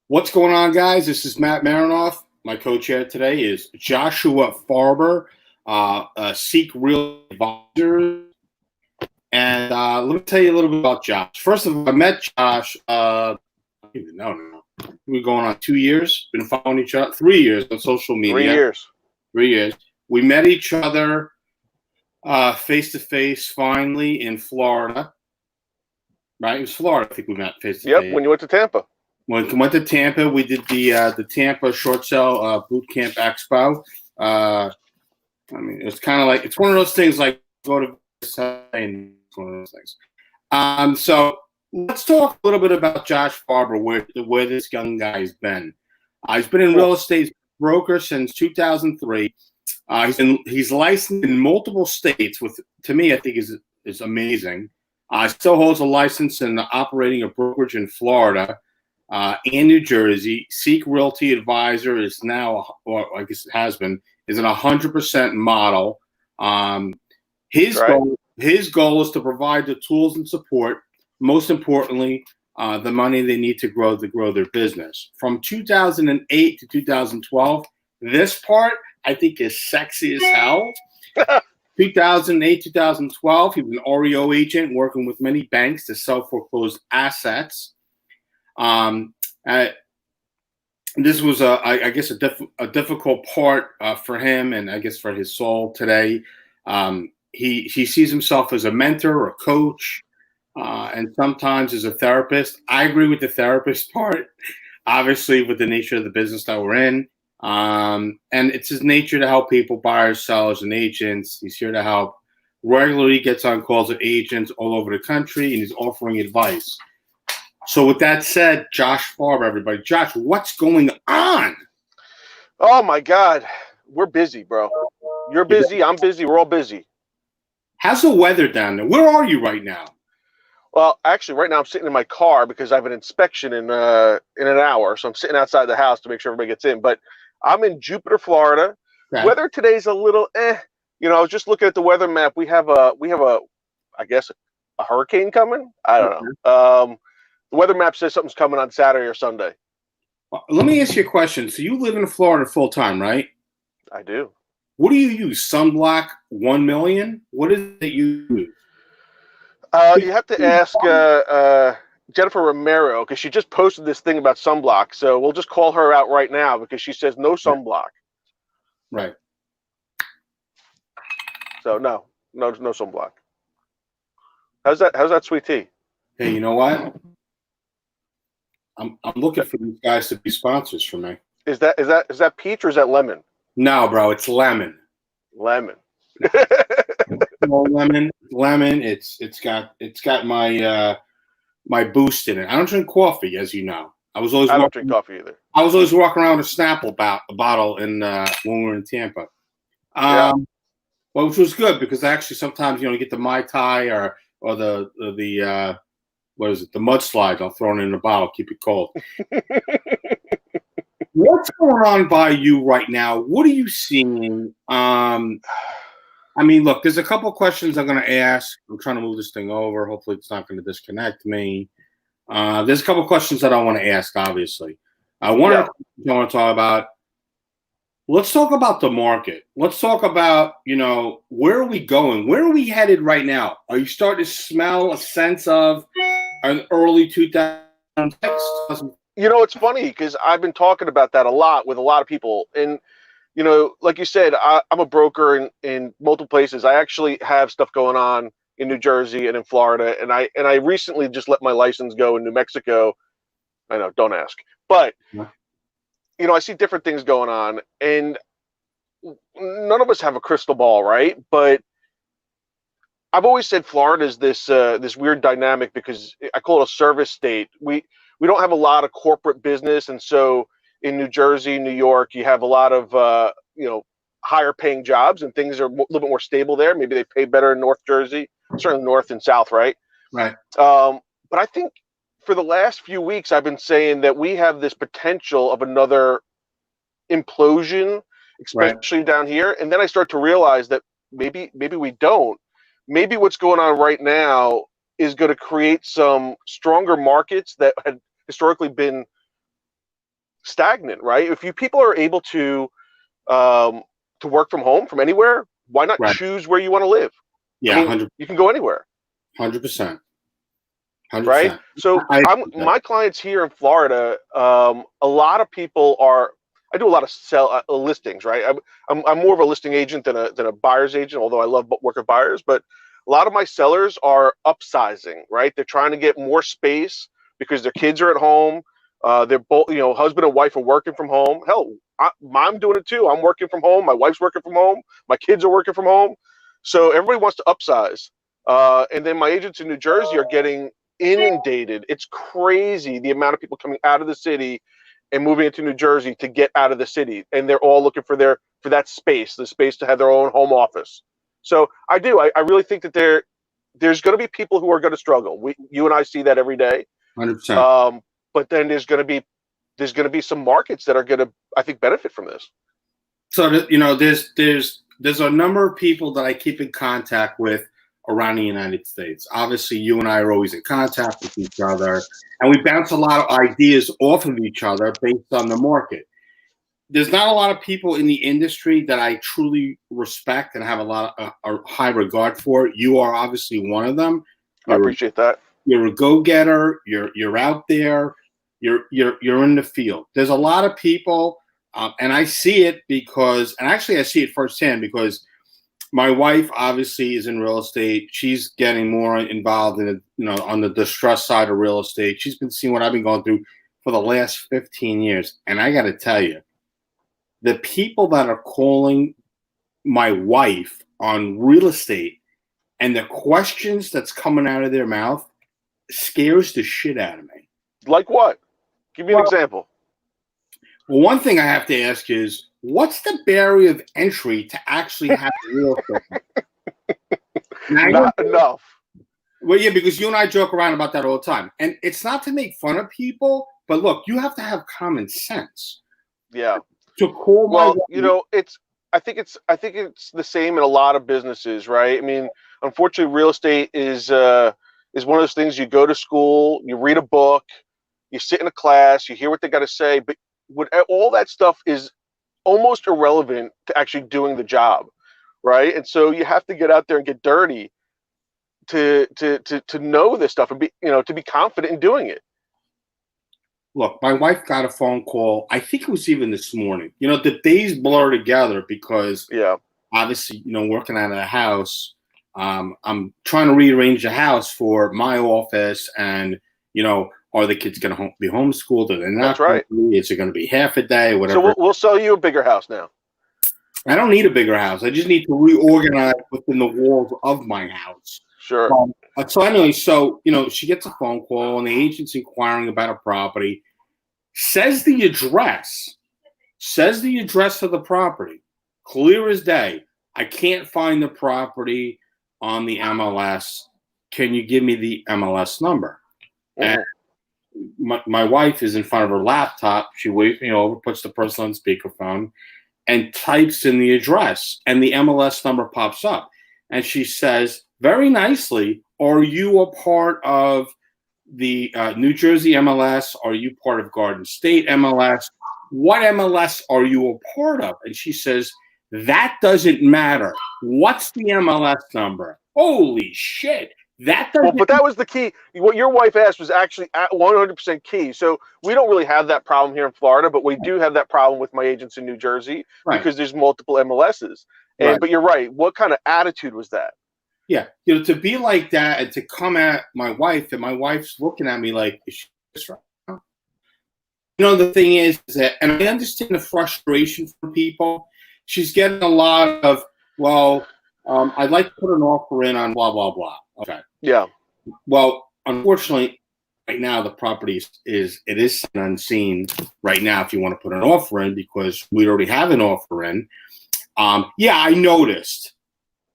What's going on, guys? This is Matt Marinoff. My co-chair today is Joshua Farber, Seek Real Advisor. And let me tell you a little bit about Josh. First of all, I met Josh, I don't even know now. We're going on 2 years. Been following each other, 3 years on social Three media. years. 3 years. We met each other face to face finally in Florida. Right? It was Florida. I think we met face to face. Yep, when you went to Tampa. When we went to Tampa, we did the Tampa Short Sale Boot Camp Expo. It was kind of like, it's one of those things like go to and one of those things. So let's talk a little bit about Josh Farber, where this young guy's been. He's been in real estate broker since 2003. He's licensed in multiple states, with, to me, I think is amazing. Still holds a license in operating a brokerage in Florida. In New Jersey. Seek Realty Advisor is now, or I guess it has been, is an 100% model. His goal is to provide the tools and support, most importantly, the money they need to grow their business. From 2008 to 2012, this part I think is sexy as hell. 2008, 2012, he was an REO agent working with many banks to sell foreclosed assets. This was I guess a difficult part for him, and I guess for his soul today. He sees himself as a mentor or a coach, and sometimes as a therapist. I agree with the therapist part, obviously, with the nature of the business that we're in. And it's his nature to help people, buyers, sellers, and agents. He's here to help. Regularly gets on calls with agents all over the country, and he's offering advice. So with that said, Josh Farber, everybody. Josh, what's going on? Oh, my God. We're busy, bro. You're busy. I'm busy. We're all busy. How's the weather down there? Where are you right now? Well, actually, right now I'm sitting in my car because I have an inspection in an hour. So I'm sitting outside the house to make sure everybody gets in. But I'm in Jupiter, Florida. Okay. Weather today's a little You know, I was just looking at the weather map. We have I guess, a hurricane coming. I don't know. The weather map says something's coming on Saturday or Sunday. Let me ask you a question. So you live in Florida full time, right? I do. What do you use? Sunblock 1 million? What is it you use? You have to ask Jennifer Romero, because she just posted this thing about sunblock. So we'll just call her out right now because she says no sunblock. Right. So no sunblock. How's that sweet tea? Hey, you know what? I'm looking for these guys to be sponsors for me. Is that peach or is that lemon? No, bro, it's lemon. Lemon. Lemon. It's got my my boost in it. I don't drink coffee, as you know. I don't drink coffee either. I was always walking around with a Snapple bottle when we were in Tampa. Well, which was good because actually sometimes you get the Mai Tai or the what is it, the mudslide. I'll throw it in a bottle, keep it cold. What's going on by you right now? What are you seeing? Look, there's a couple of questions I'm going to ask. I'm trying to move this thing over. Hopefully it's not going to disconnect me. There's a couple of questions that I want to ask, obviously. One of the questions I want to talk about, let's talk about the market. Let's talk about, where are we going? Where are we headed right now? Are you starting to smell a sense of an early 2006? It's funny because I've been talking about that a lot with a lot of people. And, like you said, I'm a broker in multiple places. I actually have stuff going on in New Jersey and in Florida. And I recently just let my license go in New Mexico. I know, don't ask. But, I see different things going on. And none of us have a crystal ball, right? But I've always said Florida is this weird dynamic because I call it a service state. We don't have a lot of corporate business, and so in New Jersey, New York, you have a lot of higher paying jobs, and things are a little bit more stable there. Maybe they pay better in North Jersey, certainly North and South, right? Right. But I think for the last few weeks, I've been saying that we have this potential of another implosion, especially down here. And then I start to realize that maybe we don't. Maybe what's going on right now is going to create some stronger markets that had historically been stagnant, right? If you people are able to work from home from anywhere, why not Right. choose where you want to live? I Yeah, mean, you can go anywhere, 100%. right? 100%. So I my clients here in Florida, a lot of people are. I do a lot of sell listings, right? I'm more of a listing agent than a buyer's agent, although I love working with buyers. But a lot of my sellers are upsizing, right? They're trying to get more space because their kids are at home. They're both, husband and wife are working from home. Hell, I'm doing it too. I'm working from home. My wife's working from home. My kids are working from home. So everybody wants to upsize. And then my agents in New Jersey are getting inundated. It's crazy the amount of people coming out of the city and moving into New Jersey to get out of the city, and they're all looking for that space, the space to have their own home office. So I really think that there's going to be people who are going to struggle. You and I see that every day. 100%. But then there's going to be some markets that are going to, I think, benefit from this. So there's a number of people that I keep in contact with around the United States. Obviously, you and I are always in contact with each other, and we bounce a lot of ideas off of each other based on the market. There's not a lot of people in the industry that I truly respect and have a lot of a high regard for. You are obviously one of them. I appreciate that. You're a go-getter. You're out there. You're in the field. There's a lot of people, and I see it and actually I see it firsthand because my wife obviously is in real estate. She's getting more involved in on the distress side of real estate. She's been seeing what I've been going through for the last 15 years, and I got to tell you, the people that are calling my wife on real estate and the questions that's coming out of their mouth scares the shit out of me. Like what? Give me an example. Well, one thing I have to ask is, what's the barrier of entry to actually have real estate? Not enough. Well, yeah, because you and I joke around about that all the time. And it's not to make fun of people, but look, you have to have common sense. Yeah. To call my wife, I think it's the same in a lot of businesses, right? I mean, unfortunately, real estate is one of those things. You go to school, you read a book, you sit in a class, you hear what they got to say, but all that stuff is almost irrelevant to actually doing the job, right? And so you have to get out there and get dirty to know this stuff and to be confident in doing it. Look, my wife got a phone call. I think it was even this morning. The days blur together because obviously, working out of the house, I'm trying to rearrange the house for my office, and are the kids going to be homeschooled? Are they not? That's right. Is it going to be half a day? Whatever. So we'll sell you a bigger house now. I don't need a bigger house. I just need to reorganize within the walls of my house. Sure. So anyway, she gets a phone call, and the agent's inquiring about a property. Says the address of the property, clear as day. I can't find the property on the MLS. Can you give me the MLS number? Mm-hmm. And my wife is in front of her laptop. She waves me over, puts the person on speakerphone, and types in the address, and the MLS number pops up. And she says, very nicely, are you a part of the New Jersey MLS? Are you part of Garden State MLS? What MLS are you a part of? And she says, that doesn't matter. What's the MLS number? Holy shit. That doesn't but that was the key. What your wife asked was actually 100% key. So we don't really have that problem here in Florida, but we do have that problem with my agents in New Jersey because there's multiple MLSs. But you're right. What kind of attitude was that? Yeah, to be like that and to come at my wife, and my wife's looking at me like, is she just right? The thing is that, and I understand the frustration from people. She's getting a lot of, I'd like to put an offer in on blah, blah, blah. Okay. Yeah. Well, unfortunately, right now the property is unseen right now if you want to put an offer in, because we already have an offer in. I noticed.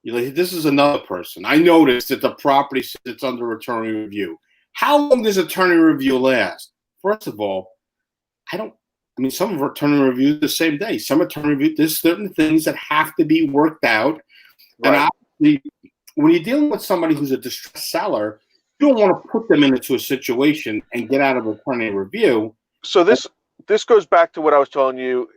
This is another person. I noticed that the property sits under attorney review. How long does attorney review last? First of all, some of our attorney reviews the same day. Some attorney review, there's certain things that have to be worked out. Right. And obviously, when you're dealing with somebody who's a distressed seller, you don't want to put them into a situation and get out of attorney review. So this this goes back to what I was telling you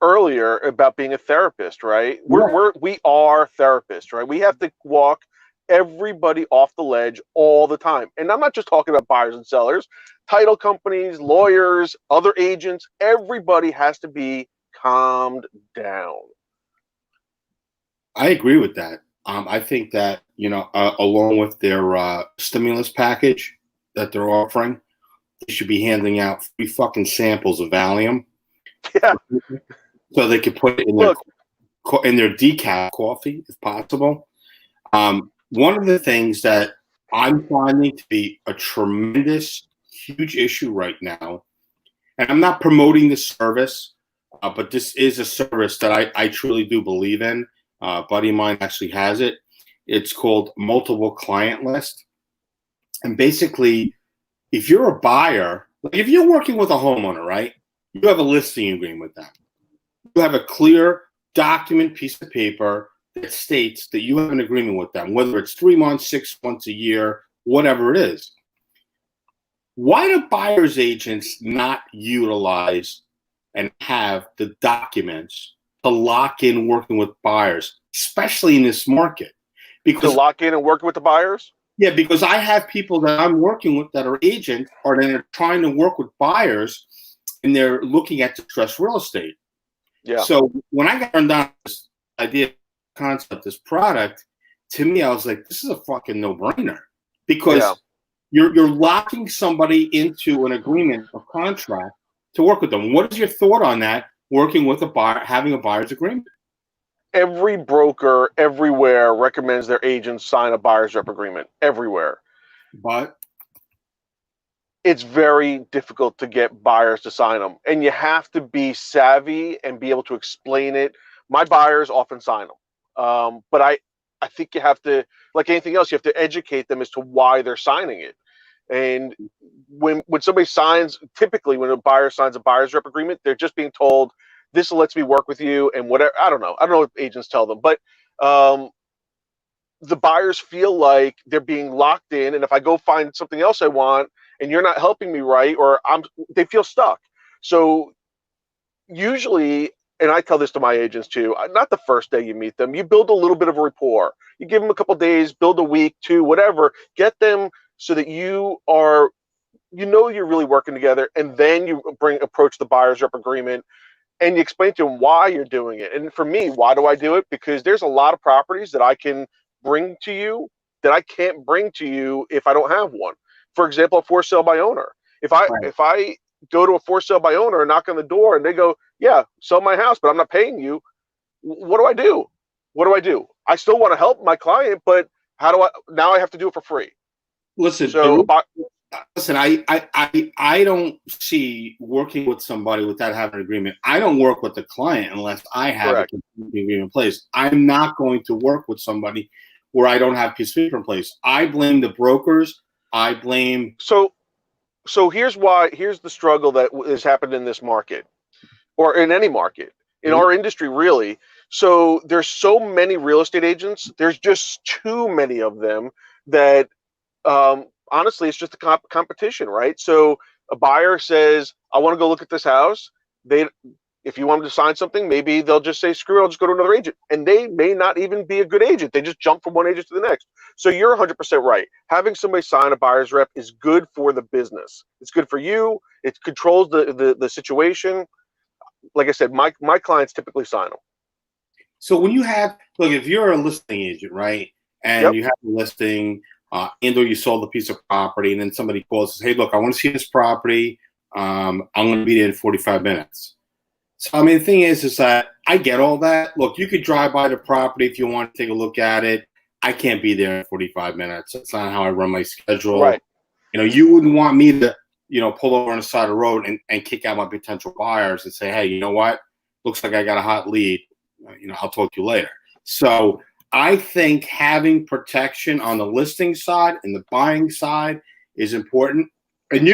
earlier about being a therapist, right? We are therapists, right? We have to walk everybody off the ledge all the time. And I'm not just talking about buyers and sellers, title companies, lawyers, other agents, everybody has to be calmed down. I agree with that. I think that, along with their stimulus package that they're offering, they should be handing out free fucking samples of Valium Yeah. so they could put it in their decaf coffee if possible. One of the things that I'm finding to be a tremendous, huge issue right now, and I'm not promoting this service, but this is a service that I truly do believe in. A buddy of mine actually has it. It's called multiple client list. And basically, if you're a buyer, like if you're working with a homeowner, right, you have a listing agreement with them. You have a clear document piece of paper that states that you have an agreement with them, whether it's 3 months, 6 months, a year, whatever it is. Why do buyer's agents not utilize and have the documents to lock in working with buyers, especially in this market? To lock in and work with the buyers? Yeah, because I have people that I'm working with that are agents or that are trying to work with buyers and they're looking at distressed real estate. Yeah. So when I got turned on this idea, concept, this product, to me, I was like, this is a fucking no-brainer because you're locking somebody into an agreement or contract to work with them. What is your thought on that, working with a buyer, having a buyer's agreement? Every broker everywhere recommends their agents sign a buyer's rep agreement everywhere. But it's very difficult to get buyers to sign them. And you have to be savvy and be able to explain it. My buyers often sign them. But I think you have to, like anything else, you have to educate them as to why they're signing it. And when somebody signs, typically when a buyer signs a buyer's rep agreement, they're just being told, this lets me work with you and whatever. I don't know what agents tell them, but the buyers feel like they're being locked in. And if I go find something else I want and you're not helping me right, or they feel stuck. So usually, and I tell this to my agents too, not the first day you meet them, you build a little bit of a rapport. You give them a couple days, build a week, 2, whatever, get them so that you're really working together, and then you approach the buyer's rep agreement and you explain to them why you're doing it. And for me, why do I do it? Because there's a lot of properties that I can bring to you that I can't bring to you if I don't have one. For example, a for sale by owner. If I go to a for sale by owner and knock on the door and they go, yeah, sell my house, but I'm not paying you, what do I do? What do I do? I still want to help my client, but now I have to do it for free. Listen, I don't see working with somebody without having an agreement. I don't work with the client unless I have an agreement in place. I'm not going to work with somebody where I don't have a piece of paper in place. I blame the brokers. I blame. So here's the struggle that has happened in this market, or in any market, in our industry, really. So there's so many real estate agents. There's just too many of them that honestly, it's just a competition, right? So a buyer says, I want to go look at this house. If you want them to sign something, maybe they'll just say, screw it, I'll just go to another agent. And they may not even be a good agent. They just jump from one agent to the next. So you're 100% right. Having somebody sign a buyer's rep is good for the business. It's good for you. It controls the situation. Like I said, my clients typically sign them. So when you if you're a listing agent, right, and you have a listing, and or you sold a piece of property, and then somebody calls and says, hey, look, I want to see this property. I'm going to be there in 45 minutes. So, I mean, the thing is that I get all that. Look, you could drive by the property if you want to take a look at it. I can't be there in 45 minutes. That's not how I run my schedule. Right. You wouldn't want me to, pull over on the side of the road and kick out my potential buyers and say, hey, you know what? Looks like I got a hot lead. I'll talk to you later. So I think having protection on the listing side and the buying side is important. And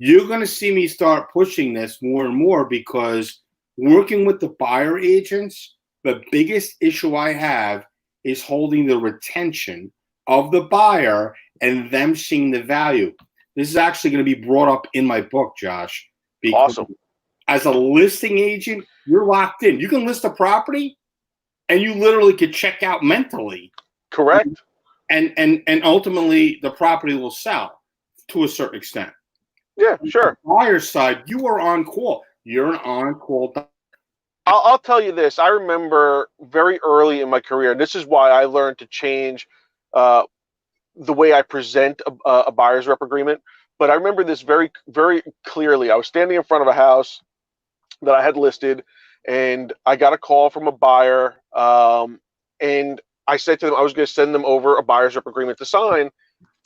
you're going to see me start pushing this more and more because working with the buyer agents, the biggest issue I have is holding the retention of the buyer and them seeing the value. This is actually going to be brought up in my book, Josh. because Awesome. as a listing agent, you're locked in. You can list a property, and you literally could check out mentally, Correct. and ultimately the property will sell to a certain extent. Yeah, On the sure. buyer's side, you are on call. You're an on-call. I'll tell you this. I remember very early in my career, and this is why I learned to change uh, the way I present a buyer's rep agreement. But I remember this very, very clearly. I was standing in front of a house that I had listed, and I got a call from a buyer, and I said to them I was going to send them over a buyer's rep agreement to sign,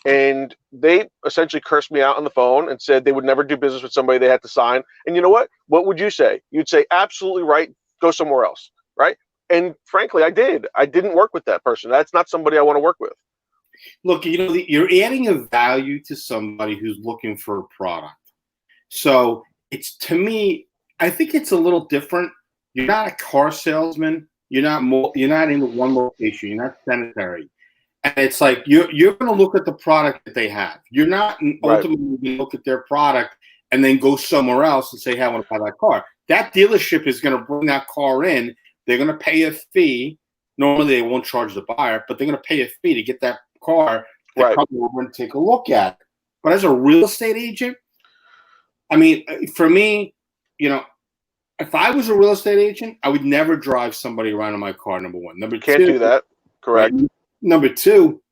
and they essentially cursed me out on the phone and said they would never do business with somebody they had to sign. And you know what? What would you say? You'd say, absolutely right. Go somewhere else, right? And frankly, I did. I didn't work with that person. That's not somebody I want to work with. Look, you're adding a value to somebody who's looking for a product. So it's, to me, I think it's a little different. You're not a car salesman. You're not in one location. You're not sanitary. And it's like you're going to look at the product that they have. You're not Right. ultimately going to look at their product and then go somewhere else and say, "Hey, I want to buy that car." That dealership is going to bring that car in. They're going to pay a fee. Normally, they won't charge the buyer, but they're going to pay a fee to get that car to Right. come over and take a look at it. But as a real estate agent, I mean, for me, if I was a real estate agent, I would never drive somebody around in my car. Number one. Number Can't two, do that. right? Correct. Number two,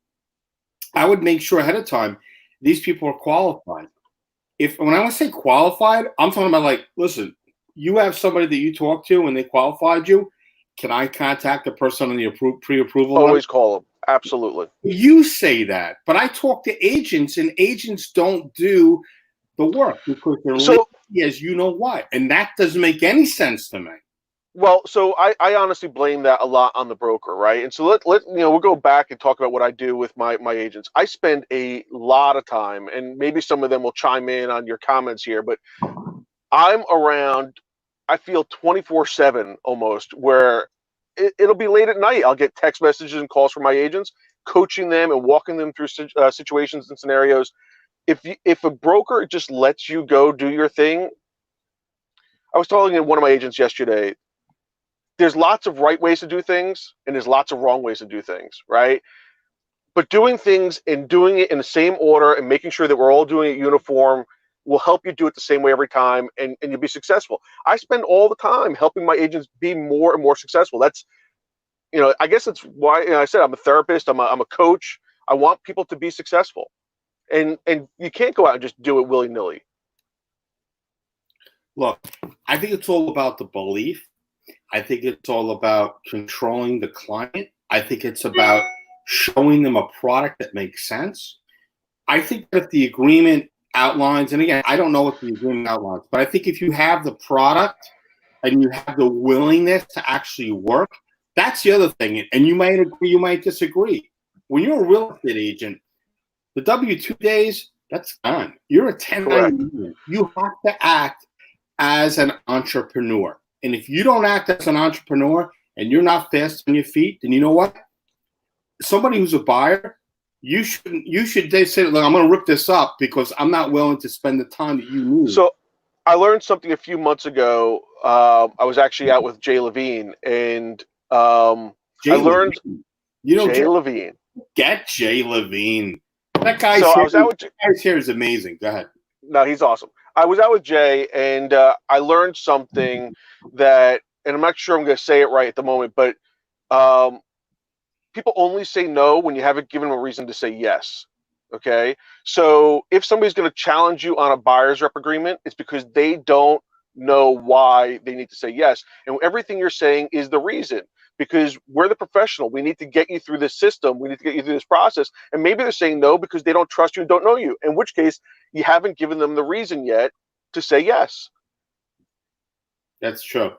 I would make sure ahead of time these people are qualified. When I say qualified, I'm talking about, like, listen, you have somebody that you talk to and they qualified you. Can I contact the person on the pre-approval letter? Always call them. Absolutely. You say that, but I talk to agents, and agents don't do the work because they're So, lazy as you know what, and that doesn't make any sense to me. well, so I honestly blame that a lot on the broker, right? And so we'll go back and talk about what I do with my agents. I spend a lot of time, and maybe some of them will chime in on your comments here, but I'm around, I feel 24/7 almost, where it'll be late at night. I'll get text messages and calls from my agents, coaching them and walking them through situations and scenarios. If a broker just lets you go do your thing, I was telling one of my agents yesterday, there's lots of right ways to do things and there's lots of wrong ways to do things, right? But doing things and doing it in the same order and making sure that we're all doing it uniform will help you do it the same way every time, and you'll be successful. I spend all the time helping my agents be more and more successful. That's, I guess that's why, I said I'm a therapist, I'm a coach. I want people to be successful. And you can't go out and just do it willy-nilly. Look, I think it's all about the belief. I think it's all about controlling the client. I think it's about showing them a product that makes sense. I think that if the agreement outlines, and again, I don't know what the agreement outlines, but I think if you have the product and you have the willingness to actually work, that's the other thing. And you might agree, you might disagree. When you're a real estate agent, the W-2 days, that's gone. You're a Correct. 1099. You have to act as an entrepreneur. And if you don't act as an entrepreneur and you're not fast on your feet, then you know what? Somebody who's a buyer, you should they say, look, I'm going to rip this up because I'm not willing to spend the time that you need. So I learned something a few months ago. I was actually out with Jay Levine, and I learned Jay Levine. Get Jay Levine. That guy's So I was out with guy's hair is amazing. Go ahead. No, he's awesome. I was out with Jay, and I learned something that, and I'm not sure I'm going to say it right at the moment, but people only say no when you haven't given them a reason to say yes. Okay. So if somebody's going to challenge you on a buyer's rep agreement, it's because they don't know why they need to say yes. And everything you're saying is the reason, because we're the professional. We need to get you through this system. We need to get you through this process. And maybe they're saying no because they don't trust you and don't know you, in which case you haven't given them the reason yet to say yes. That's true.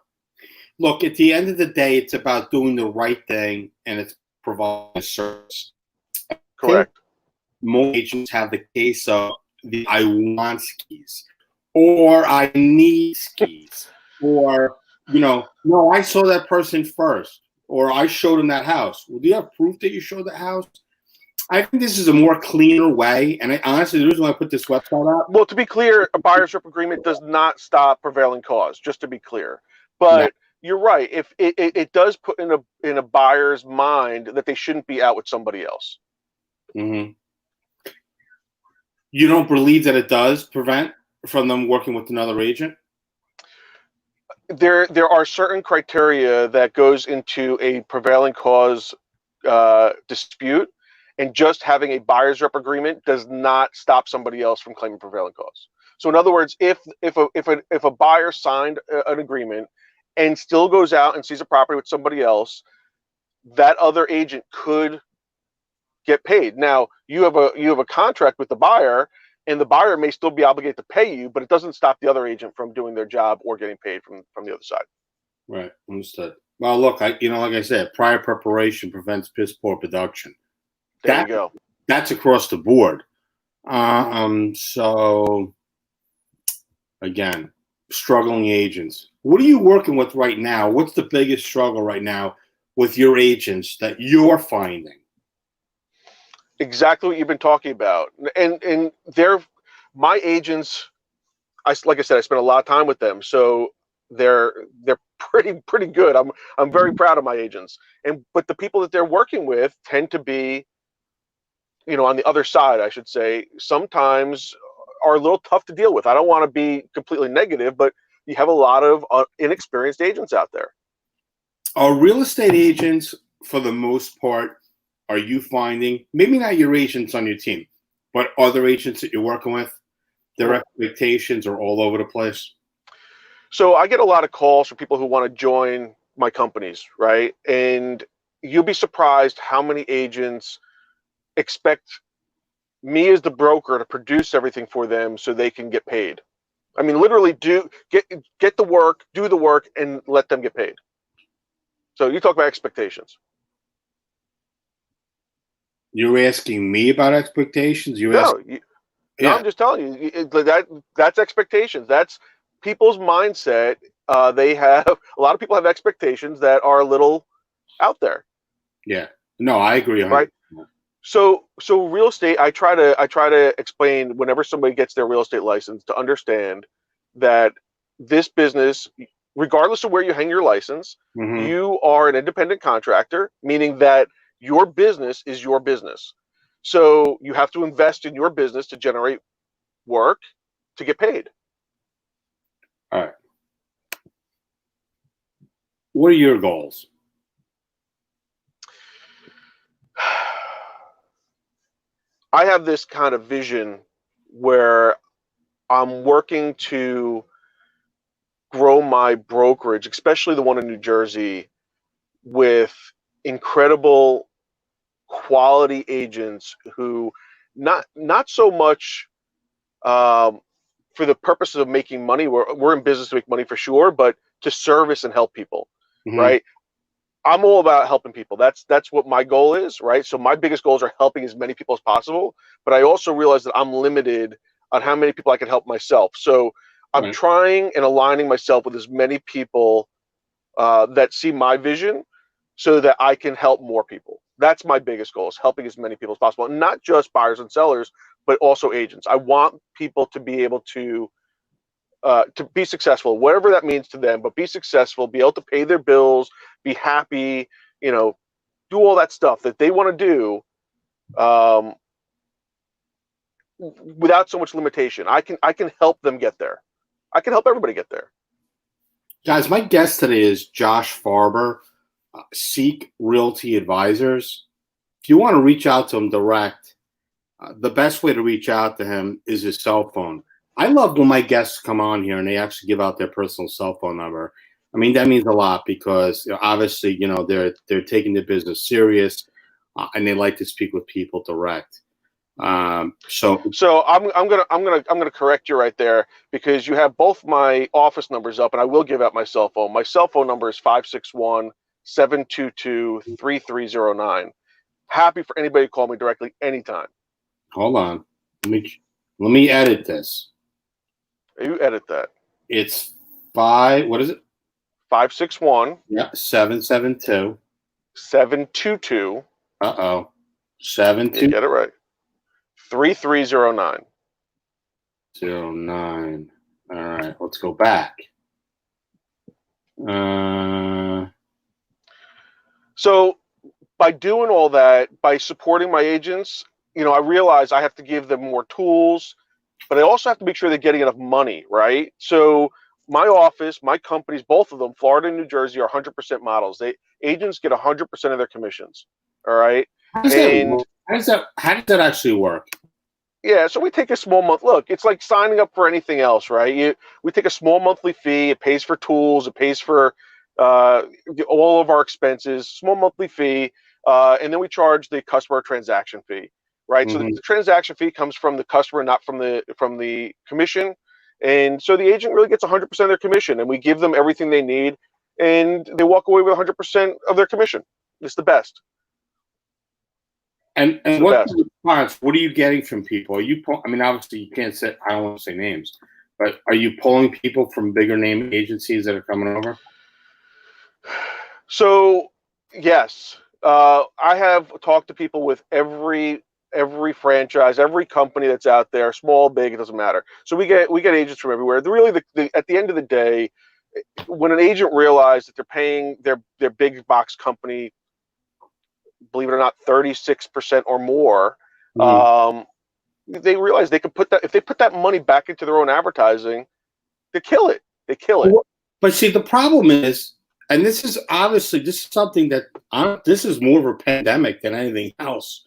Look, at the end of the day, it's about doing the right thing, and it's providing a service. Correct. Most agents have the case of the I want skis, or I need skis, or, no, I saw that person first, or I showed him that house. Well, do you have proof that you showed the house? I think this is a more cleaner way. And honestly, the reason why I put this website up. Well, to be clear, a buyer's rep agreement does not stop prevailing cause, just to be clear. Yeah. But you're right. If it does put in a buyer's mind that they shouldn't be out with somebody else. Mm-hmm. You don't believe that it does prevent from them working with another agent? There are certain criteria that goes into a prevailing cause dispute, and just having a buyer's rep agreement does not stop somebody else from claiming prevailing cause. So, in other words, if a buyer signed an agreement and still goes out and sees a property with somebody else, that other agent could get paid. Now, you have a contract with the buyer, and the buyer may still be obligated to pay you, but it doesn't stop the other agent from doing their job or getting paid from the other side. Right. Understood. Well, look, like I said, prior preparation prevents piss poor production. There you go. That's across the board. So again, struggling agents. What are you working with right now? What's the biggest struggle right now with your agents that you're finding? Exactly what you've been talking about, and my agents. Like I said, I spent a lot of time with them, so they're pretty good. I'm very proud of my agents, but the people that they're working with tend to be, on the other side, I should say, sometimes are a little tough to deal with. I don't want to be completely negative, but you have a lot of inexperienced agents out there. Are real estate agents, for the most part, are you finding, maybe not your agents on your team, but other agents that you're working with, their expectations are all over the place? So I get a lot of calls from people who want to join my companies, right? And you'll be surprised how many agents expect me as the broker to produce everything for them so they can get paid. I mean, literally get the work, do the work, and let them get paid. So you talk about expectations. You're asking me about expectations? No, I'm just telling you that's expectations. That's people's mindset. They have a lot of people have expectations that are a little out there. Yeah. No, I agree 100%. Right. So real estate, I try to explain whenever somebody gets their real estate license to understand that this business, regardless of where you hang your license, Mm-hmm. you are an independent contractor, meaning that your business is your business. So you have to invest in your business to generate work to get paid. All right. What are your goals? I have this kind of vision where I'm working to grow my brokerage, especially the one in New Jersey, with incredible quality agents who not so much for the purposes of making money. We're in business to make money for sure, but to service and help people, Mm-hmm. right? I'm all about helping people. That's what my goal is, right? So my biggest goals are helping as many people as possible, but I also realize that I'm limited on how many people I can help myself. So I'm trying and aligning myself with as many people that see my vision so that I can help more people. That's my biggest goal, is helping as many people as possible. And not just buyers and sellers, but also agents. I want people to be able to be successful, whatever that means to them, but be successful, be able to pay their bills, be happy, do all that stuff that they want to do without so much limitation. I can help them get there. I can help everybody get there. Guys, my guest today is Josh Farber, Seek Realty Advisors. If you want to reach out to him direct, the best way to reach out to him is his cell phone. I love when my guests come on here and they actually give out their personal cell phone number. I mean, that means a lot because obviously, they're taking their business serious and they like to speak with people direct. So I'm gonna correct you right there, because you have both my office numbers up, and I will give out my cell phone. My cell phone number is 561-722-3309. Happy for anybody to call me directly anytime. Hold on. Let me edit this. You edit that. It's what is it? 561. Yeah, 772. 722. 7 You get it right. 3309. 09. All right, let's go back. So by doing all that, by supporting my agents, I realize I have to give them more tools, but I also have to make sure they're getting enough money, right? So my office, my companies, both of them, Florida and New Jersey, are 100% models. Agents get 100% of their commissions. All right. How does that work? How does that actually work? Yeah, so we take a small month. Look, it's like signing up for anything else, right? We take a small monthly fee. It pays for tools. It pays for all of our expenses. Small monthly fee, and then we charge the customer transaction fee, right? So the transaction fee comes from the customer, not from the commission, and so the agent really gets 100% of their commission, and we give them everything they need, and they walk away with 100% of their commission. It's the best. And what's the response? What are you getting from people? Are you? I mean, obviously, you can't say. I don't want to say names, but are you pulling people from bigger name agencies that are coming over? So yes, I have talked to people with every franchise, every company that's out there, small, big, it doesn't matter. So we get agents from everywhere. At the end of the day, when an agent realizes that they're paying their big box company, believe it or not, 36% or more, they realize they can put that, if they put that money back into their own advertising, they kill it. They kill it. But see, the problem is, and this is something that this is more of a pandemic than anything else.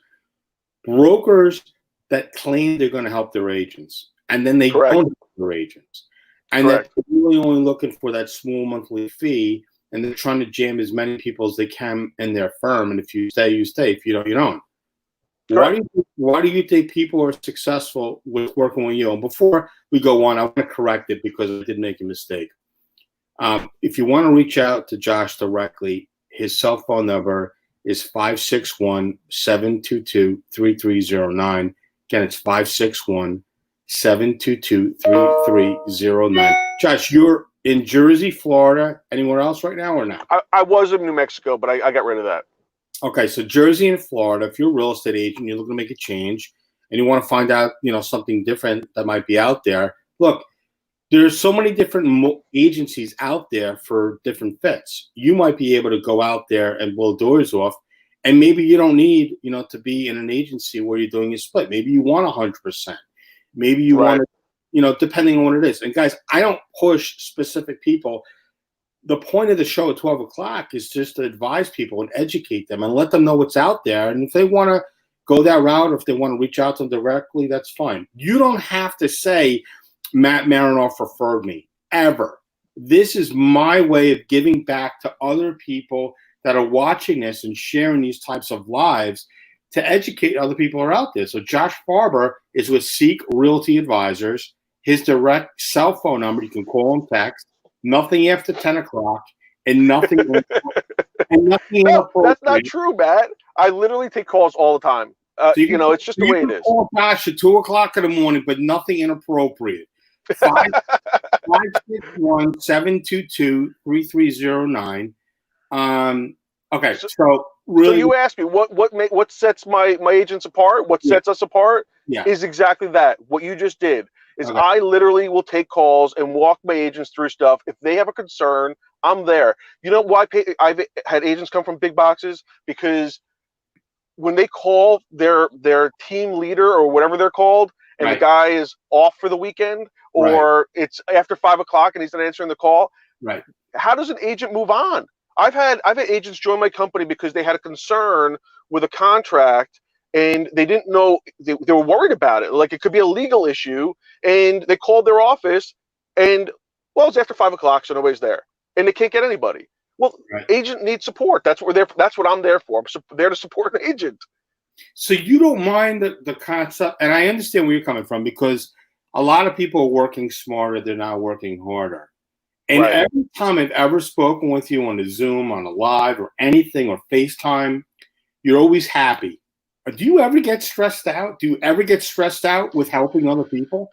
Brokers that claim they're going to help their agents, and then they don't help their agents, and they're really only looking for that small monthly fee, and they're trying to jam as many people as they can in their firm. And if you stay, you stay. If you don't, you don't. Why do you think people are successful with working with you? And before we go on, I want to correct it because I did make a mistake. If you want to reach out to Josh directly, his cell phone number is 561-722-3309. Again, it's 561-722-3309. Josh, you're in Jersey, Florida, anywhere else right now or not? I was in New Mexico, but I got rid of that. Okay, so Jersey and Florida, if you're a real estate agent, you're looking to make a change, and you want to find out, something different that might be out there. Look, there's so many different agencies out there for different fits. You might be able to go out there and blow doors off, and maybe you don't need, to be in an agency where you're doing a split. Maybe you want 100%. Maybe you want to, depending on what it is. And guys, I don't push specific people. The point of the show at 12 o'clock is just to advise people and educate them and let them know what's out there. And if they want to go that route, or if they want to reach out to them directly, that's fine. You don't have to say, Matt Marinoff referred me, ever. This is my way of giving back to other people that are watching this and sharing these types of lives to educate other people who are out there. So Josh Farber is with Seek Realty Advisors. His direct cell phone number, you can call and text. Nothing after 10 o'clock, and nothing. No, that's not true, Matt. I literally take calls all the time. So it's just the way it is. Call Josh at 2 o'clock in the morning, but nothing inappropriate. 561-722-3309. Okay, so really, so you asked me what sets my agents apart. What sets us apart is exactly that. What you just did is I literally will take calls and walk my agents through stuff. If they have a concern, I'm there. You know why I've had agents come from big boxes? Because when they call their team leader or whatever they're called, and the guy is off for the weekend, or it's after 5 o'clock and he's not answering the call, how does an agent move on? I've had agents join my company because they had a concern with a contract, and they didn't know, they were worried about it. Like, it could be a legal issue, and they called their office, and, well, it's after 5 o'clock, so nobody's there, and they can't get anybody. Well, agent needs support. That's what I'm there for. I'm there to support an agent. So you don't mind the concept, and I understand where you're coming from, because a lot of people are working smarter, they're not working harder. And every time I've ever spoken with you on a Zoom, on a live, or anything, or FaceTime, you're always happy. Do you ever get stressed out? Do you ever get stressed out with helping other people?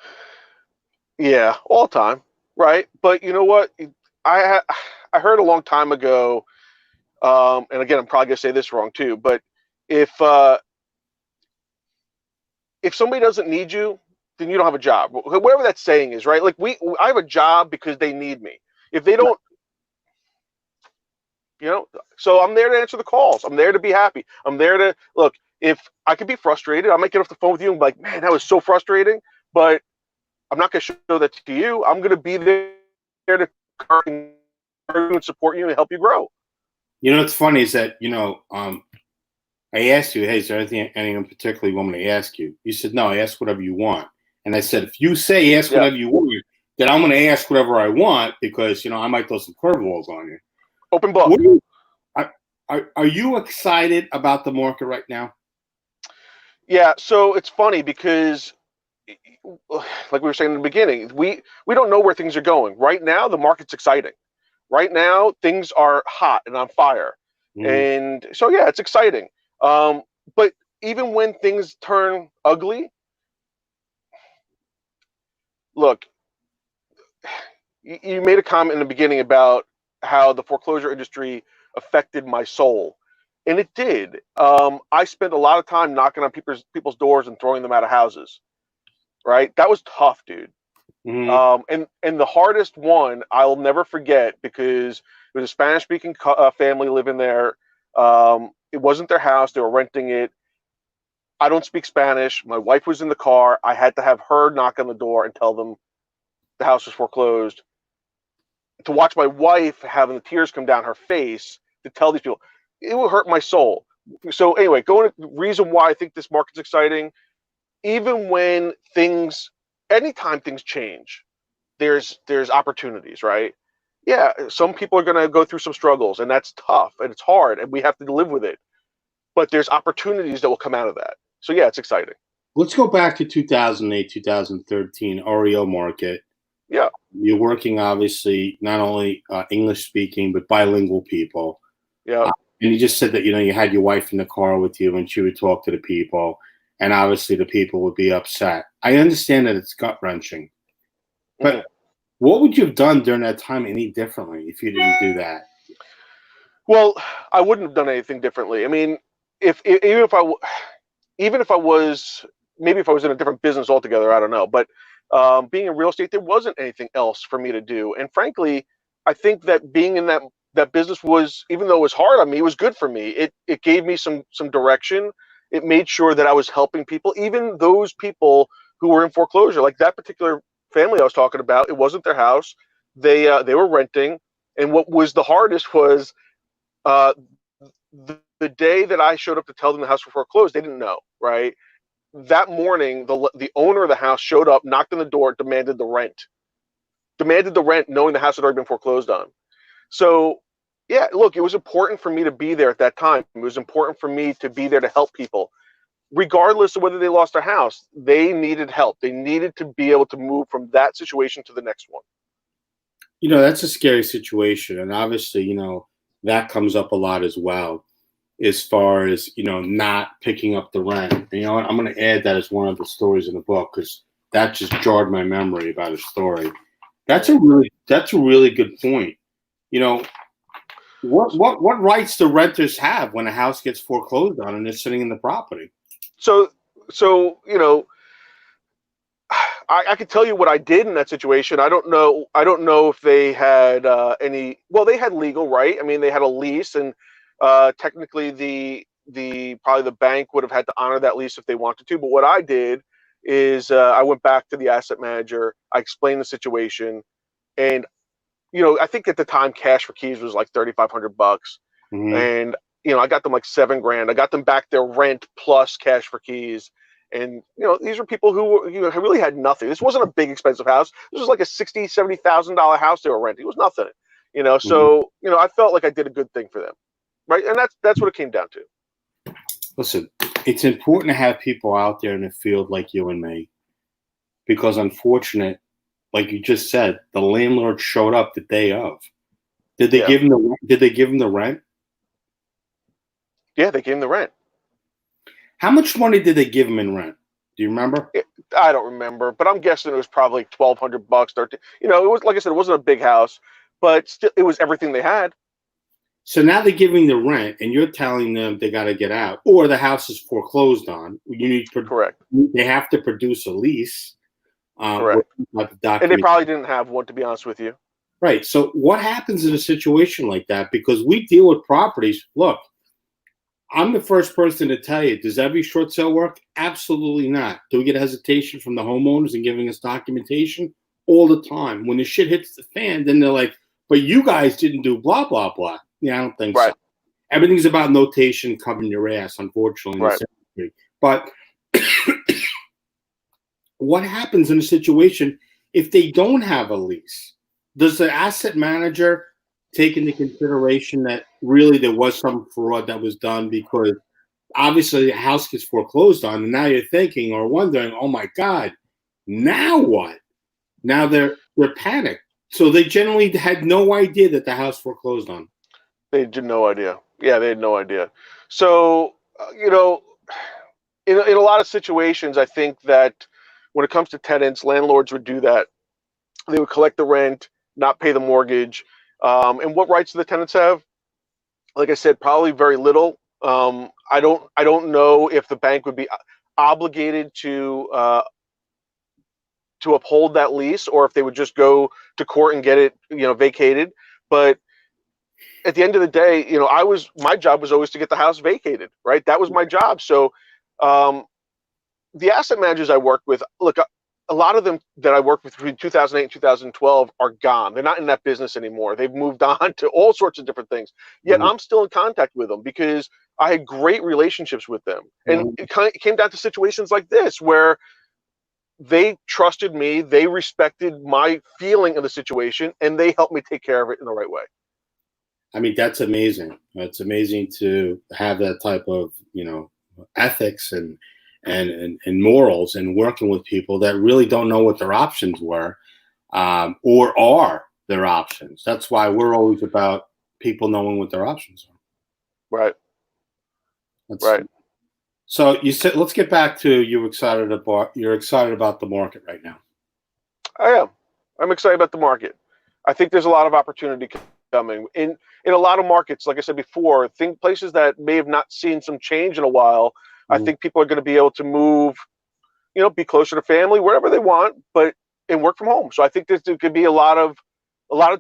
Yeah, all the time, right? But you know what? I heard a long time ago, and again, I'm probably gonna say this wrong too, but if if somebody doesn't need you, then you don't have a job. Whatever that saying is, right? Like I have a job because they need me. If they don't, so I'm there to answer the calls. I'm there to be happy. I'm there to look. If I could be frustrated, I might get off the phone with you and be like, man, that was so frustrating. But I'm not going to show that to you. I'm going to be there to encourage you and support you and help you grow. What's funny is that, I asked you, hey, is there anything in particular you want me to ask you? You said, no, ask whatever you want. And I said, if you say ask whatever you want, then I'm going to ask whatever I want because, I might throw some curveballs on you. Open book. Are you excited about the market right now? Yeah, so it's funny because, like we were saying in the beginning, we don't know where things are going. Right now, the market's exciting. Right now, things are hot and on fire. And so, yeah, it's exciting. But even when things turn ugly, look, you made a comment in the beginning about how the foreclosure industry affected my soul. And it did. I spent a lot of time knocking on people's doors and throwing them out of houses. Right? That was tough, dude. And the hardest one I'll never forget because it was a Spanish-speaking family living there. It wasn't their house; they were renting it. I don't speak Spanish. My wife was in the car. I had to have her knock on the door and tell them the house was foreclosed. To watch my wife having the tears come down her face to tell these people, it would hurt my soul. So anyway, reason why I think this market's exciting. Even when anytime things change, there's opportunities, right? Yeah, some people are going to go through some struggles, and that's tough, and it's hard, and we have to live with it. But there's opportunities that will come out of that. So yeah, it's exciting. Let's go back to 2008, 2013, REO market. Yeah. You're working, obviously, not only English-speaking, but bilingual people. Yeah. And you just said that, you had your wife in the car with you and she would talk to the people. And obviously the people would be upset. I understand that it's gut-wrenching. But what would you have done during that time any differently if you didn't do that? Well, I wouldn't have done anything differently. I mean, even if I was maybe if I was in a different business altogether, I don't know. But being in real estate, there wasn't anything else for me to do. And frankly, I think that being in that business was, even though it was hard on me, it was good for me. It gave me some direction. It made sure that I was helping people, even those people who were in foreclosure. Like that particular family I was talking about, it wasn't their house. They were renting. And what was the hardest was the day that I showed up to tell them the house was foreclosed, they didn't know, right? That morning, the owner of the house showed up, knocked on the door, demanded the rent, knowing the house had already been foreclosed on. So, yeah, look, it was important for me to be there at that time. It was important for me to be there to help people, regardless of whether they lost their house. They needed help. They needed to be able to move from that situation to the next one. That's a scary situation. And obviously, that comes up a lot as well, as far as, not picking up the rent. And, I'm going to add that as one of the stories in the book because that just jarred my memory about a story. That's a really good point. What rights do renters have when a house gets foreclosed on and they're sitting in the property? So I could tell you what I did in that situation. I don't know if they had any. Well, they had legal right. I mean, they had a lease, and technically, probably the bank would have had to honor that lease if they wanted to. But what I did is I went back to the asset manager. I explained the situation, and I think at the time cash for keys was like $3,500, and I got them like $7,000. I got them back their rent plus cash for keys. And these are people who really had nothing. This wasn't a big expensive house. This was like a $60,000-$70,000 house they were renting. It was nothing, So I felt like I did a good thing for them, right? And that's what it came down to. Listen, it's important to have people out there in the field like you and me, because unfortunate, like you just said, the landlord showed up the day of. Did they give him the rent? Yeah, they gave him the rent. How much money did they give him in rent? Do you remember? I don't remember, but I'm guessing it was probably $1,200, $13. It was, like I said, it wasn't a big house, but still, it was everything they had. So now they're giving the rent, and you're telling them they got to get out, or the house is foreclosed on. You need Correct. they have to produce a lease. Correct. With the And they document. probably didn't have one, to be honest with you. Right. So what happens in a situation like that? Because we deal with properties. Look, I'm the first person to tell you, does every short sale work? Absolutely not. Do we get hesitation from the homeowners and giving us documentation? All the time. When the shit hits the fan, then they're like, but you guys didn't do blah, blah, blah. Yeah, I don't think so. Right. Everything's about notation covering your ass, unfortunately, in Right. this industry. But what happens in a situation if they don't have a lease? Does the asset manager take into consideration that really there was some fraud that was done? Because obviously the house gets foreclosed on, and now you're thinking or wondering, oh my God, now what? Now they're panicked. So they generally had no idea that the house foreclosed on. They had no idea. Yeah, they had no idea. So, you know, in a lot of situations, I think that when it comes to tenants, landlords would do that. They would collect the rent, not pay the mortgage. And what rights do the tenants have? Like I said, probably very little. I don't know if the bank would be obligated to uphold that lease, or if they would just go to court and get it, vacated. But at the end of the day, my job was always to get the house vacated, right? That was my job. So the asset managers I worked with, look, a lot of them that I worked with between 2008 and 2012 are gone. They're not in that business anymore. They've moved on to all sorts of different things. Yet I'm still in contact with them because I had great relationships with them. And it came down to situations like this where they trusted me, they respected my feeling of the situation, and they helped me take care of it in the right way. I mean, that's amazing. It's amazing to have that type of, ethics and morals and working with people that really don't know what their options were, or are their options. That's why we're always about people knowing what their options are. Right. Right. So you said, let's get back to you're excited about the market right now. I am. I'm excited about the market. I think there's a lot of opportunity coming in a lot of markets. Like I said before, places that may have not seen some change in a while. I think people are going to be able to move, be closer to family, wherever they want, and work from home. So I think there could be a lot of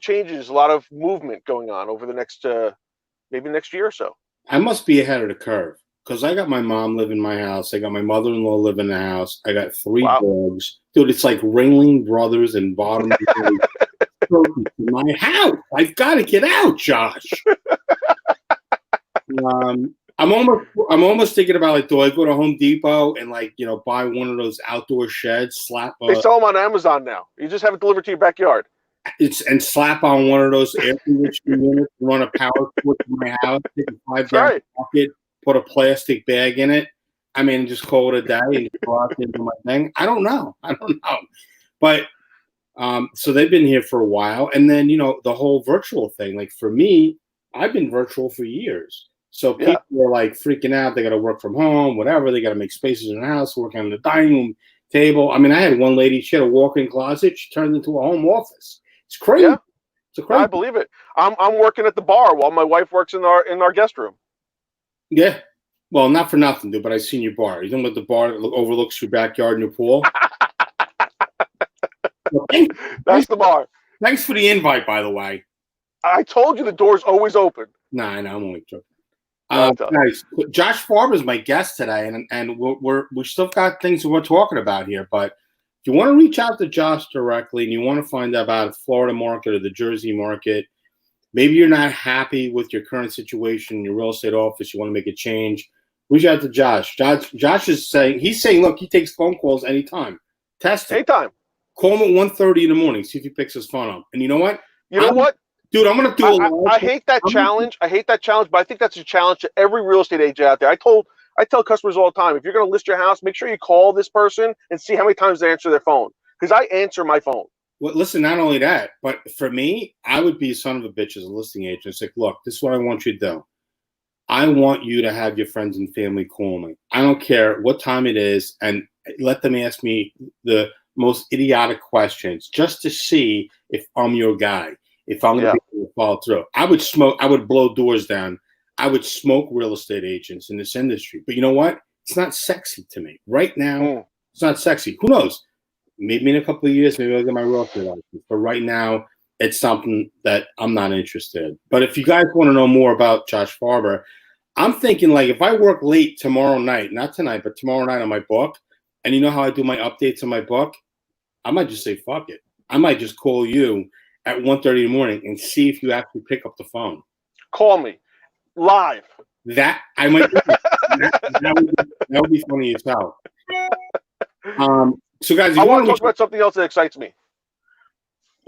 changes, a lot of movement going on over the next maybe next year or so. I must be ahead of the curve because I got my mom living in my house. I got my mother-in-law living in the house. I got 3 dogs. Dude, it's like Ringling Brothers and Bottom in my house. I've got to get out, Josh. I'm almost thinking about, like, do I go to Home Depot and, like, buy one of those outdoor sheds, They sell them on Amazon now. You just have it delivered to your backyard. and slap on one of those air conditioning units, run a power switch in my house, take a 5-gallon bucket, put a plastic bag in it. I mean, just call it a day and go out there and do my thing. I don't know. But so they've been here for a while, and then the whole virtual thing. Like for me, I've been virtual for years. So people are like freaking out. They got to work from home, whatever. They got to make spaces in the house, work on the dining room table. I mean, I had one lady. She had a walk-in closet. She turned into a home office. It's crazy. Yeah. It's crazy. I believe it. I'm working at the bar while my wife works in our guest room. Yeah. Well, not for nothing, dude. But I seen your bar. You know what the bar overlooks your backyard and your pool. That's the bar. Thanks for the invite, by the way. I told you the door's always open. Nah, I know. I'm only joking. Nice. Josh Farber is my guest today, and we still got things we're talking about here. But if you want to reach out to Josh directly and you want to find out about the Florida market or the Jersey market, maybe you're not happy with your current situation in your real estate office, you want to make a change, reach out to Josh. Josh is saying, look, he takes phone calls anytime. Test it. Anytime. Call him at 1:30 in the morning, see if he picks his phone up. And you know what? Dude, I'm going to do I hate that challenge. I hate that challenge, but I think that's a challenge to every real estate agent out there. I tell customers all the time, if you're going to list your house, make sure you call this person and see how many times they answer their phone. Because I answer my phone. Well, listen, not only that, but for me, I would be a son of a bitch as a listing agent. It's like, look, this is what I want you to do. I want you to have your friends and family call me. I don't care what time it is, and let them ask me the most idiotic questions just to see if I'm your guy. if I'm going to Yeah. be able to follow through. I would smoke. I would blow doors down. I would smoke real estate agents in this industry. But you know what? It's not sexy to me right now. It's not sexy. Who knows? Maybe in a couple of years, maybe I'll get my real estate license. But right now, it's something that I'm not interested in. But if you guys want to know more about Josh Farber, I'm thinking like if I work late tomorrow night, not tonight, but tomorrow night on my book, and you know how I do my updates on my book, I might just say fuck it. I might just call you at 1:30 in the morning and see if you actually pick up the phone. Call me live. That I might. that would be funny as hell. So guys, I want to talk about something else that excites me.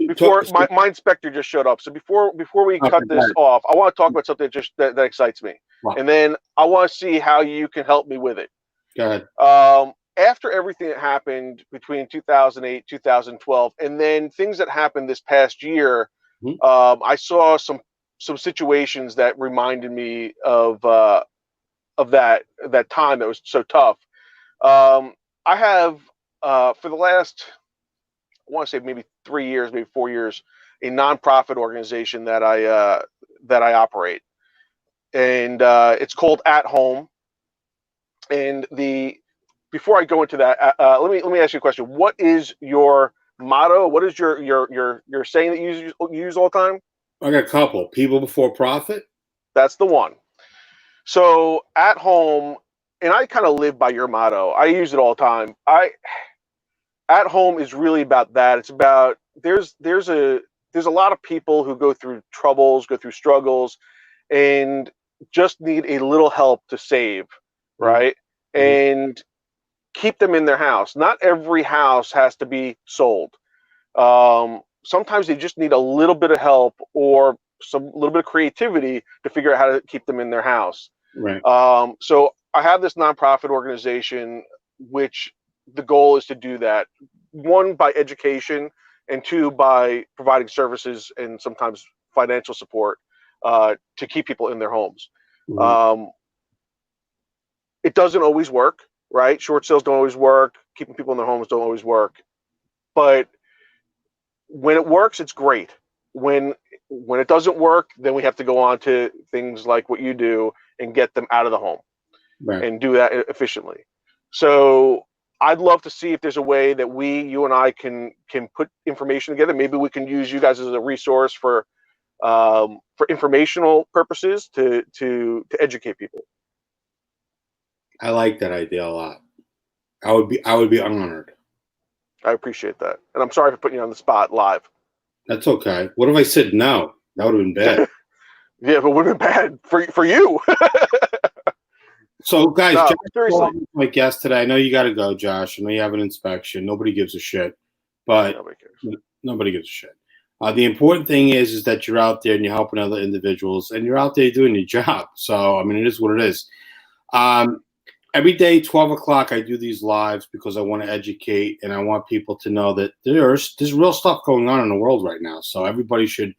Before my inspector just showed up, so before we cut this off, I want to talk about something that excites me, and then I want to see how you can help me with it. Go ahead. After everything that happened between 2008, 2012, and then things that happened this past year, I saw some situations that reminded me of that time that was so tough. I have for the last, I want to say maybe 3 years, maybe 4 years, a nonprofit organization that I operate, and it's called At Home. And before I go into that, let me ask you a question. What is your motto? What is your saying that you use all the time? I got a couple. People before profit. That's the one. So At Home, and I kind of live by your motto. I use it all the time. At Home is really about that. It's about there's a lot of people who go through troubles, go through struggles, and just need a little help to save, right? And keep them in their house. Not every house has to be sold. Sometimes they just need a little bit of help or a little bit of creativity to figure out how to keep them in their house. Right. So I have this nonprofit organization, which the goal is to do that. One, by education, and two, by providing services and sometimes financial support to keep people in their homes. It doesn't always work, right? Short sales don't always work. Keeping people in their homes don't always work. But when it works, it's great. When it doesn't work, then we have to go on to things like what you do and get them out of the home, and do that efficiently. So I'd love to see if there's a way that you and I can put information together. Maybe we can use you guys as a resource for informational purposes to educate people. I like that idea a lot. I would be honored. I appreciate that, and I'm sorry for putting you on the spot live. That's okay. What if I said no? That would have been bad. Yeah, but it would have been bad for you. So, guys, No, Josh seriously, my guest today. I know you got to go, Josh. I know you have an inspection. Nobody gives a shit, but nobody gives a shit. The important thing is that you're out there and you're helping other individuals, and you're out there doing your job. So, I mean, it is what it is. Every day, 12 o'clock, I do these lives because I want to educate and I want people to know that there's real stuff going on in the world right now. So everybody should,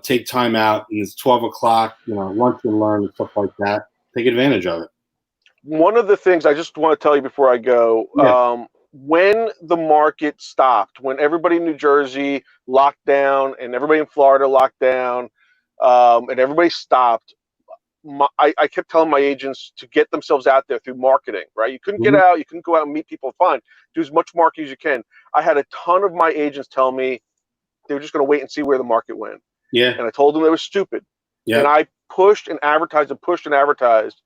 take time out, and it's 12 o'clock, lunch and learn and stuff like that. Take advantage of it. One of the things I just want to tell you before I go, when the market stopped, when everybody in New Jersey locked down and everybody in Florida locked down, and everybody stopped, I kept telling my agents to get themselves out there through marketing, right? You couldn't get out, you couldn't go out and meet people, fine. Do as much marketing as you can. I had a ton of my agents tell me they were just going to wait and see where the market went. Yeah. And I told them they were stupid. Yeah. And I pushed and advertised and pushed and advertised.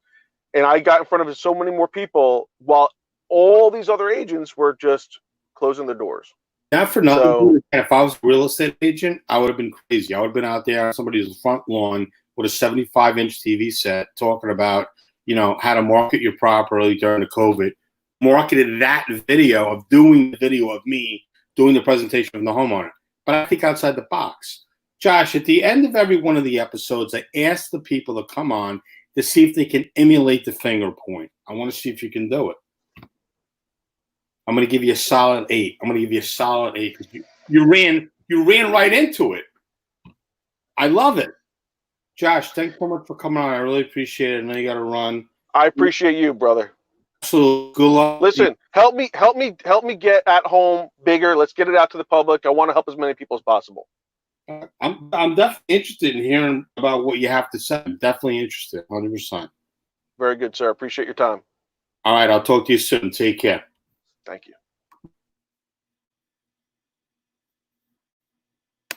And I got in front of so many more people while all these other agents were just closing their doors. Not for nothing. So, if I was a real estate agent, I would have been crazy. I would have been out there on somebody's front lawn with a 75-inch TV set talking about, how to market your property during the COVID. Marketed that video of doing the video of me doing the presentation from the homeowner. But I think outside the box. Josh, at the end of every one of the episodes, I ask the people to come on to see if they can emulate the finger point. I want to see if you can do it. I'm going to give you a solid 8. I'm going to give you a solid 8 because you ran right into it. I love it. Josh, thanks so much for coming on. I really appreciate it. I know you got to run. I appreciate you, brother. So good luck. Listen, help me get At Home bigger. Let's get it out to the public. I want to help as many people as possible. I'm definitely interested in hearing about what you have to say. I'm definitely interested, 100%. Very good, sir. Appreciate your time. All right, I'll talk to you soon. Take care. Thank you.